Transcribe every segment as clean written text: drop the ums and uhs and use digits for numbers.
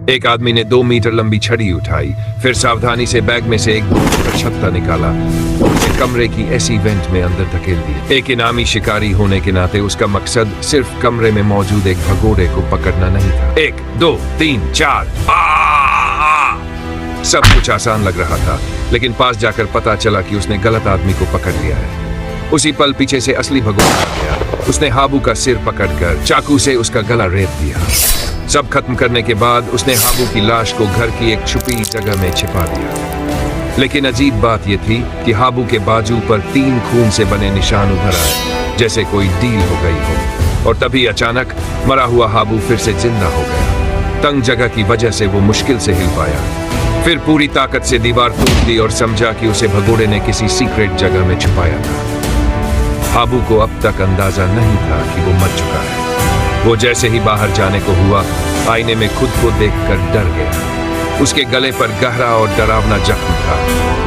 एक आदमी ने 2 मीटर लंबी छड़ी उठाई, फिर सावधानी से बैग में से एक छत्ता निकाला, उसे कमरे की ऐसी वेंट में अंदर धकेल दिया। एक इनामी शिकारी होने के नाते उसका मकसद सिर्फ कमरे में मौजूद एक भगोड़े को पकड़ना नहीं था। 1 2 3 4 सब कुछ आसान लग रहा था, लेकिन पास जाकर पता चला कि उसने गलत आदमी को पकड़ लिया है। उसी पल पीछे से असली भगोड़ा आ गया। उसने हाबू का सिर पकड़कर चाकू से उसका गला रेत दिया। सब खत्म करने के बाद उसने हाबू की लाश को घर की एक छुपी जगह में छिपा दिया। लेकिन अजीब बात यह थी कि हाबू के बाजू पर 3 खून से बने निशान उभर आए, जैसे कोई डील हो गई हो। और तभी अचानक मरा हुआ हाबू फिर से जिंदा हो गया। तंग जगह की वजह से वो मुश्किल से हिल पाया। फिर पूरी ताकत से दीवार तोड़ दी और समझा कि उसे भगोड़े ने किसी सीक्रेट जगह में छुपाया था। हाबू को अब तक अंदाजा नहीं था कि वो मर चुका है। वो जैसे ही बाहर जाने को हुआ, आईने में खुद को देखकर डर गया। उसके गले पर गहरा और डरावना जख्म था,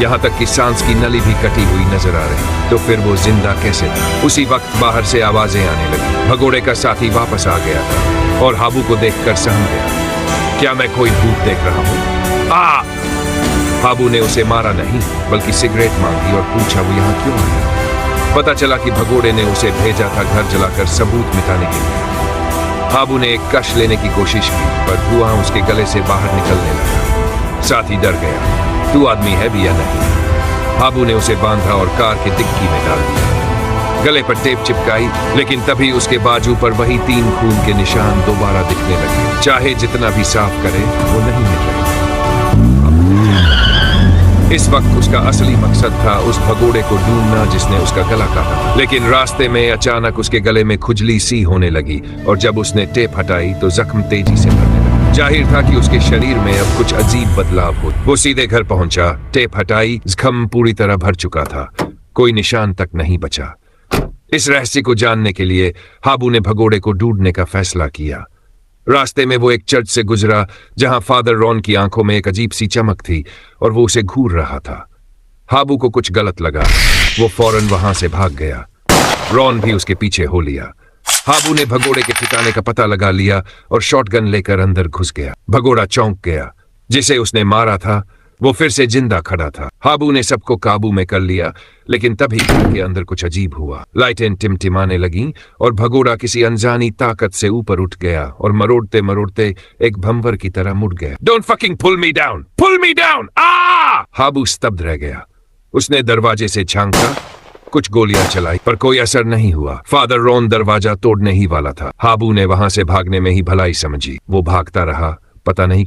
यहाँ तक कि सांस की नली भी कटी हुई नजर आ रही। तो फिर वो जिंदा कैसे था? उसी वक्त बाहर से आवाजें आने लगी। भगोड़े का साथी वापस आ गया था और हाबू को देखकर सहम गया। क्या मैं कोई भूत देख रहा हूँ? हाबू ने उसे मारा नहीं, बल्कि सिगरेट मांगी और पूछा वो यहाँ क्यों आया। पता चला कि भगोड़े ने उसे भेजा था घर जलाकर सबूत मिटाने के लिए। हाबू ने एक कश लेने की कोशिश की, पर धुआं उसके गले से बाहर निकलने लगा। साथी डर गया। तू आदमी है भी या नहीं? हाबू ने उसे बांधा और कार की डिक्की में डाल दिया। गले पर टेप चिपकाई, लेकिन तभी उसके बाजू पर वही 3 खून के निशान दोबारा दिखने लगे। चाहे जितना भी साफ करे, वो नहीं मिट रहे। इस वक्त उसका असली मकसद था उस भगोड़े को ढूंढना जिसने उसका गला काटा। लेकिन रास्ते में अचानक उसके गले में खुजली सी होने लगी और जब उसने टेप हटाई तो जख्म तेजी से भरने लगा। जाहिर था कि उसके शरीर में अब कुछ अजीब बदलाव हो। वो सीधे घर पहुंचा, टेप हटाई, जख्म पूरी तरह भर चुका था, कोई निशान तक नहीं बचा। इस रहस्य को जानने के लिए हाबू ने भगोड़े को ढूंढने का फैसला किया। रास्ते में वो एक चर्च से गुजरा जहां फादर रॉन की आंखों में एक अजीब सी चमक थी और वो उसे घूर रहा था। हाबू को कुछ गलत लगा, वो फौरन वहां से भाग गया। रॉन भी उसके पीछे हो लिया। हाबू ने भगोड़े के ठिकाने का पता लगा लिया और शॉटगन लेकर अंदर घुस गया। भगोड़ा चौंक गया। जिसे उसने मारा था वो फिर से जिंदा खड़ा था। हाबू ने सबको काबू में कर लिया, लेकिन तभी घर के अंदर कुछ अजीब हुआ। लाइटें टिमटिमाने लगीं और भगोड़ा किसी अनजानी ताकत से ऊपर उठ गया और मरोड़ते मरोड़ते एक भंवर की तरह मुड़ गया। Don't fucking pull me down! Pull me down! Habu स्तब्ध रह गया। उसने दरवाजे से झांका, कुछ गोलियां चलाई, पर कोई असर नहीं हुआ। फादर रॉन दरवाजा तोड़ने ही वाला था। हाबू ने वहां से भागने में ही भलाई समझी। वो भागता रहा, पता नहीं